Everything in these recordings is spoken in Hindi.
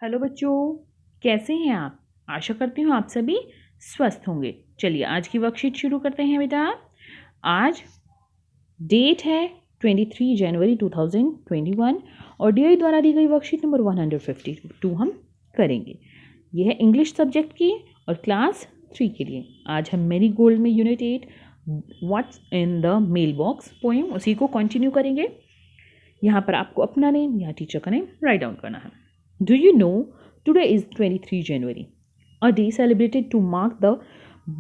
हेलो बच्चों, कैसे हैं आप। आशा करती हूँ आप सभी स्वस्थ होंगे। चलिए आज की वर्कशीट शुरू करते हैं बेटा। आज डेट है 23 जनवरी 2021 और डीआई द्वारा दी गई वर्कशीट नंबर 152 हम करेंगे। यह है इंग्लिश सब्जेक्ट की और क्लास 3 के लिए। आज हम मेरी गोल्ड में unit 8 what's in the mail box poem उसी को कंटिन्यू करेंगे। यहाँ पर आपको अपना नेम या टीचर का नेम राइट डाउन करना है। Do you know today is 23 January, a day celebrated to mark the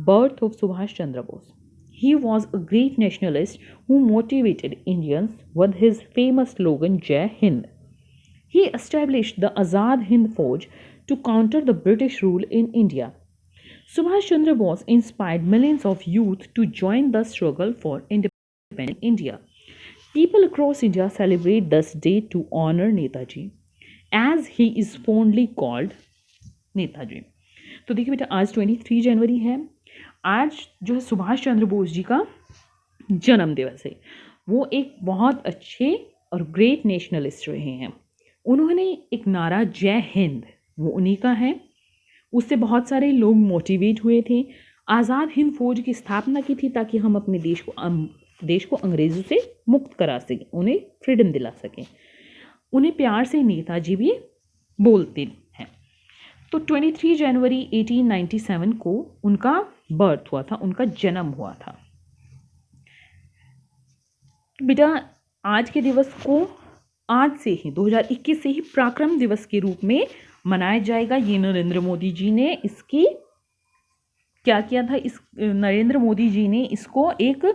birth of Subhash Chandra Bose. He was a great nationalist who motivated Indians with his famous slogan Jai Hind. He established the Azad Hind Fauj to counter the British rule in India. Subhash Chandra Bose inspired millions of youth to join the struggle for independent India. People across India celebrate this day to honor Netaji, as he is fondly called Netaji. तो देखिए बेटा, आज 23 जनवरी है। आज जो है सुभाष चंद्र बोस जी का जन्म दिवस है। वो एक बहुत अच्छे और ग्रेट नेशनलिस्ट रहे हैं। उन्होंने एक नारा जय हिंद, वो उन्हीं का है। उससे बहुत सारे लोग मोटिवेट हुए थे। आज़ाद हिंद फौज की स्थापना की थी ताकि हम अपने देश को अंग्रेज़ों से मुक्त करा सकें, उन्हें फ्रीडम दिला सकें। उन्हें प्यार से नेताजी भी बोलते हैं। तो 23 जनवरी 1897 को उनका बर्थ हुआ था, उनका जन्म हुआ था। बेटा आज के दिवस को आज से ही 2021 से ही पराक्रम दिवस के रूप में मनाया जाएगा। ये नरेंद्र मोदी जी ने इसकी क्या किया था, नरेंद्र मोदी जी ने इसको एक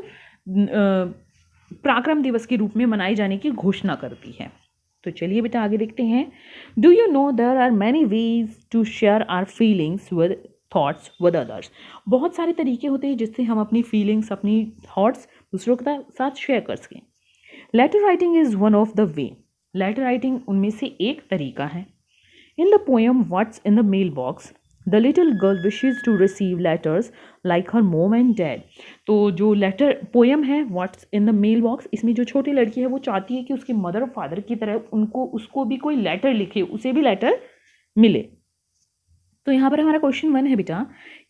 पराक्रम दिवस के रूप में मनाए जाने की घोषणा कर दी है। तो चलिए बेटा आगे देखते हैं। Do you know there are many ways to share our feelings with thoughts with others. बहुत सारे तरीके होते हैं जिससे हम अपनी फीलिंग्स, अपनी थॉट्स दूसरों के साथ शेयर कर सकें। Letter writing is one of the way. Letter writing उनमें से एक तरीका है। In the poem what's in the mail box the little girl wishes to receive letters like her mom and dad. तो जो लेटर पोएम है what's in the mail box, इसमें जो छोटी लड़की है वो चाहती है कि उसके मदर और फादर की तरह उसको भी कोई लेटर लिखे, उसे भी लेटर मिले। तो यहाँ पर हमारा क्वेश्चन 1 है बेटा,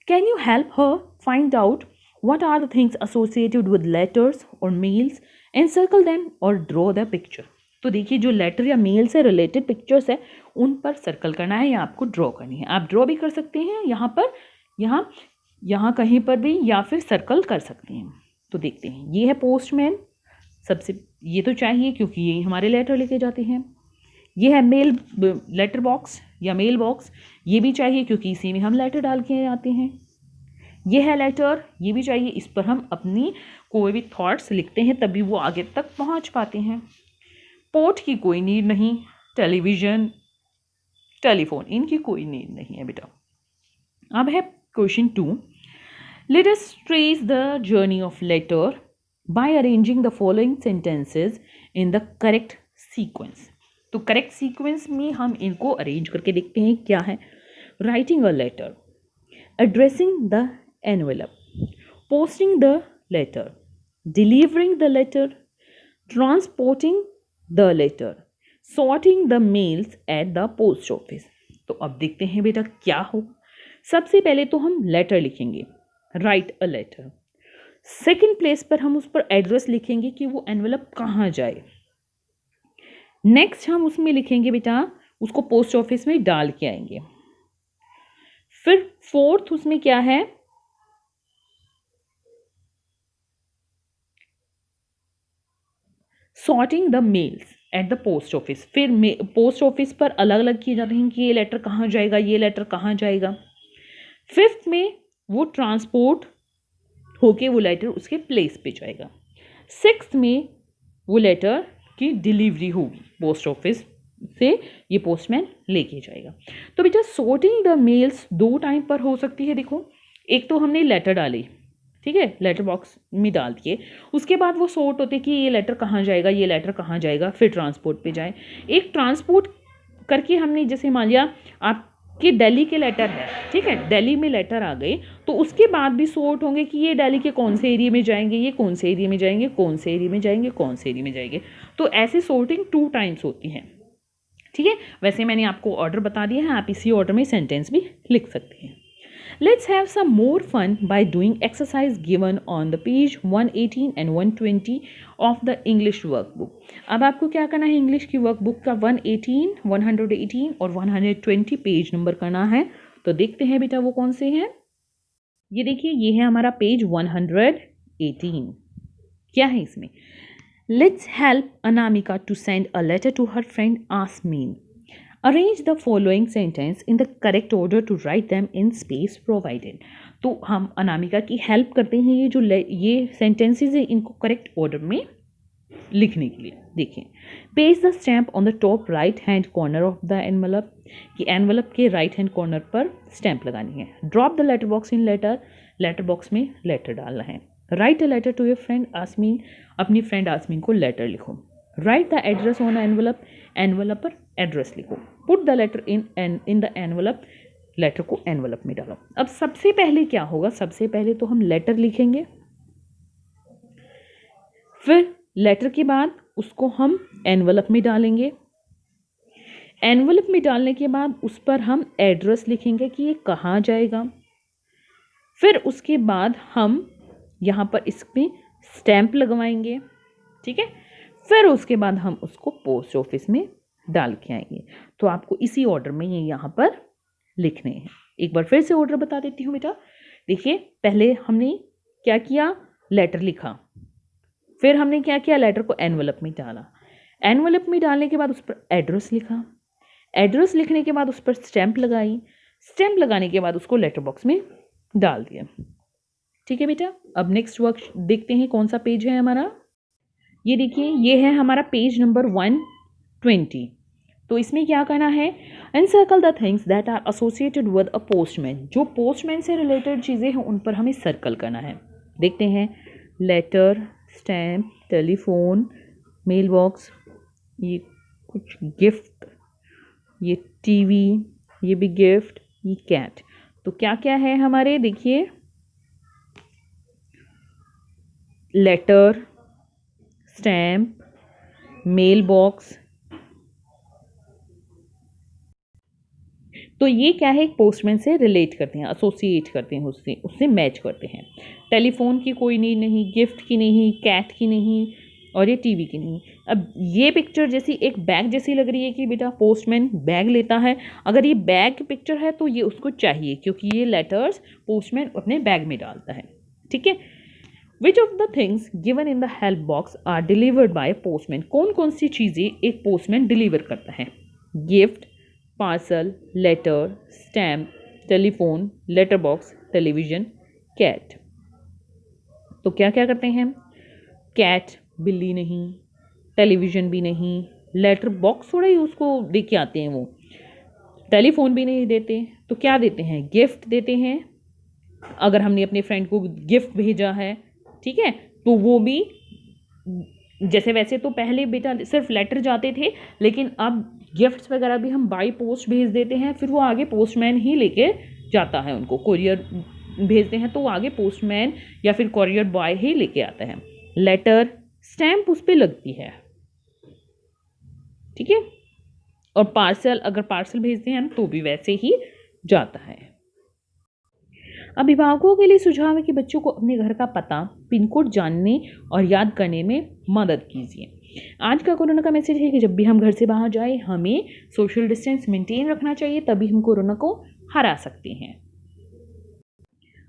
can you help her find out what are the things associated with letters और मेल्स एंड सर्कल देम और ड्रॉ द पिक्चर। तो देखिए जो लेटर या मेल से रिलेटेड पिक्चर्स है उन पर सर्कल करना है या आपको ड्रॉ करनी है। आप ड्रॉ भी कर सकते हैं यहाँ पर, यहाँ कहीं पर भी, या फिर सर्कल कर सकते हैं। तो देखते हैं, ये है पोस्टमैन, सबसे ये तो चाहिए क्योंकि ये हमारे लेटर लेके जाते हैं। ये है लेटर बॉक्स या मेल बॉक्स, ये भी चाहिए क्योंकि इसी में हम लेटर डाल के आते हैं। ये है लेटर, ये भी चाहिए, इस पर हम अपनी कोई भी थॉट्स लिखते हैं तभी वो आगे तक पहुंच पाते हैं। पोर्ट की कोई नीड नहीं, टेलीविज़न, टेलीफोन, इनकी कोई नीड नहीं है बेटा। अब है question 2, let us trace the journey of letter by arranging the following sentences in the correct sequence. तो करेक्ट सीक्वेंस में हम इनको अरेंज करके देखते हैं क्या है। Writing a letter, addressing the envelope, posting the letter, delivering the letter, transporting the letter, sorting the mails at the post office. तो अब देखते हैं बेटा क्या हो। सबसे पहले तो हम लेटर लिखेंगे, write a letter. Second place पर हम उस पर एड्रेस लिखेंगे कि वो एनवेलप कहाँ जाए। नेक्स्ट हम उसमें लिखेंगे बेटा उसको पोस्ट ऑफिस में डाल के आएंगे। फिर फोर्थ उसमें क्या है, sorting the mails at the post office. फिर पोस्ट ऑफिस पर अलग अलग किए जाते हैं कि ये लेटर कहाँ जाएगा, ये लेटर कहाँ जाएगा। फिफ्थ में वो ट्रांसपोर्ट होके वो लेटर उसके प्लेस पे जाएगा। सिक्स्थ में वो लेटर की डिलीवरी होगी, पोस्ट ऑफिस से ये पोस्टमैन लेके जाएगा। तो बेटा सॉर्टिंग द मेल्स 2 टाइम पर हो सकती है। देखो एक तो हमने लेटर डाली, ठीक है, लेटर बॉक्स में डाल दिए, उसके बाद वो सॉर्ट होते कि ये लेटर कहाँ जाएगा, ये लेटर कहाँ जाएगा, फिर ट्रांसपोर्ट पे जाए। एक ट्रांसपोर्ट करके हमने, जैसे मान लिया आपके दिल्ली के लेटर है, ठीक है, दिल्ली में लेटर आ गए तो उसके बाद भी सॉर्ट होंगे कि ये दिल्ली के कौन से एरिया में जाएंगे, ये कौन से एरिया में जाएंगे, कौन से एरिया में जाएंगे, कौन से एरिया में जाएंगे। तो ऐसे सॉर्टिंग 2 टाइम्स होती हैं। ठीक है, वैसे मैंने आपको ऑर्डर बता दिया है, आप इसी ऑर्डर में सेंटेंस भी लिख सकते हैं। Let's have some more fun by doing exercise given on the page 118 and 120 of the English workbook. अब आपको क्या करना है, इंग्लिश की वर्कबुक का 118 और 120 पेज नंबर करना है। तो देखते हैं बेटा वो कौन से हैं। ये देखिए, ये है हमारा पेज 118। क्या है इसमें? Let's help Anamika to send a letter to her friend Asmin. Arrange the following sentence in the correct order to write them in space provided. तो हम अनामिका की हेल्प करते हैं ये सेंटेंसेस है इनको करेक्ट ऑर्डर में लिखने के लिए। देखिए, paste the stamp on the top right hand corner of the envelope, कि एनवलप के राइट हैंड कॉर्नर पर स्टैम्प लगानी है। Drop the letter box in letter box में लेटर डालना है। Write a letter to your friend Aasmeen, अपनी फ्रेंड आसमीन को लेटर लिखो। Write the address on envelope, envelope पर एड्रेस लिखो। Put the letter in the envelope, letter को एनवलप में डालो। अब सबसे पहले क्या होगा, सबसे पहले तो हम लेटर लिखेंगे, फिर लेटर के बाद उसको हम एनवलप में डालेंगे। एनवलप में डालने के बाद उस पर हम एड्रेस लिखेंगे कि ये कहाँ जाएगा। फिर उसके बाद हम यहाँ पर इसमें स्टैम्प लगवाएंगे, ठीक है। फिर उसके बाद हम उसको पोस्ट ऑफिस में डाल के आएंगे। तो आपको इसी ऑर्डर में ये यहाँ पर लिखने हैं। एक बार फिर से ऑर्डर बता देती हूँ बेटा। देखिए, पहले हमने क्या किया, लेटर लिखा, फिर हमने क्या किया, लेटर को एनवलप में डाला। एनवलप में डालने के बाद उस पर एड्रेस लिखा। एड्रेस लिखने के बाद उस पर स्टैम्प लगाई। स्टैम्प लगाने के बाद उसको लेटर बॉक्स में डाल दिया। ठीक है बेटा, अब नेक्स्ट वर्क देखते हैं कौन सा पेज है हमारा। ये देखिए, ये है हमारा पेज नंबर 120। तो इसमें क्या करना है, encircle the things that are associated with a postman. जो पोस्टमैन से रिलेटेड चीज़ें हैं उन पर हमें सर्कल करना है। देखते हैं, letter, stamp, telephone, mail box, ये कुछ गिफ्ट, ये टीवी, ये भी गिफ्ट, ये कैट। तो क्या क्या है हमारे, देखिए, लेटर, स्टैम्प, मेल बॉक्स। तो ये क्या है, एक पोस्टमैन से रिलेट करते हैं, एसोसिएट करते हैं, उससे मैच करते हैं। टेलीफोन की कोई नीड नहीं, गिफ्ट की नहीं, कैट की नहीं, और ये टीवी की नहीं। अब ये पिक्चर जैसी एक बैग जैसी लग रही है कि बेटा पोस्टमैन बैग लेता है। अगर ये बैग की पिक्चर है तो ये उसको चाहिए, क्योंकि ये लेटर्स पोस्टमैन अपने बैग में डालता है। ठीक है। Which of the things given in the help box are delivered by postman. कौन कौन सी चीज़ें एक पोस्टमैन डिलीवर करता है? Gift, parcel, letter, stamp, telephone, letter box, television, cat. तो क्या क्या करते हैं? कैट बिल्ली नहीं, टेलीविज़न भी नहीं, लेटर बॉक्स थोड़ा ही उसको दे के आते हैं वो, टेलीफोन भी नहीं देते। तो क्या देते हैं? गिफ्ट देते हैं। अगर हमने अपने फ्रेंड को गिफ्ट भेजा है, ठीक है, तो वो भी, जैसे वैसे तो पहले बेटा सिर्फ लेटर जाते थे, लेकिन अब गिफ्ट्स वगैरह भी हम बाई पोस्ट भेज देते हैं, फिर वो आगे पोस्टमैन ही लेके जाता है उनको। कोरियर भेजते हैं तो वो आगे पोस्टमैन या फिर कोरियर बॉय ही लेके आता है। लेटर, स्टैम्प उस पर लगती है, ठीक है। और पार्सल, अगर पार्सल भेजते हैं तो भी वैसे ही जाता है। अभिभावकों के लिए सुझाव है कि बच्चों को अपने घर का पता, पिन कोड जानने और याद करने में मदद कीजिए। आज का कोरोना का मैसेज है कि जब भी हम घर से बाहर जाए हमें सोशल डिस्टेंस मेंटेन रखना चाहिए, तभी हम कोरोना को हरा सकते हैं।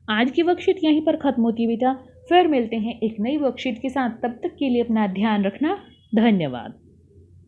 आज की वर्कशीट यहीं पर खत्म होती है बेटा, फिर मिलते हैं एक नई वर्कशीट के साथ। तब तक के लिए अपना ध्यान रखना। धन्यवाद।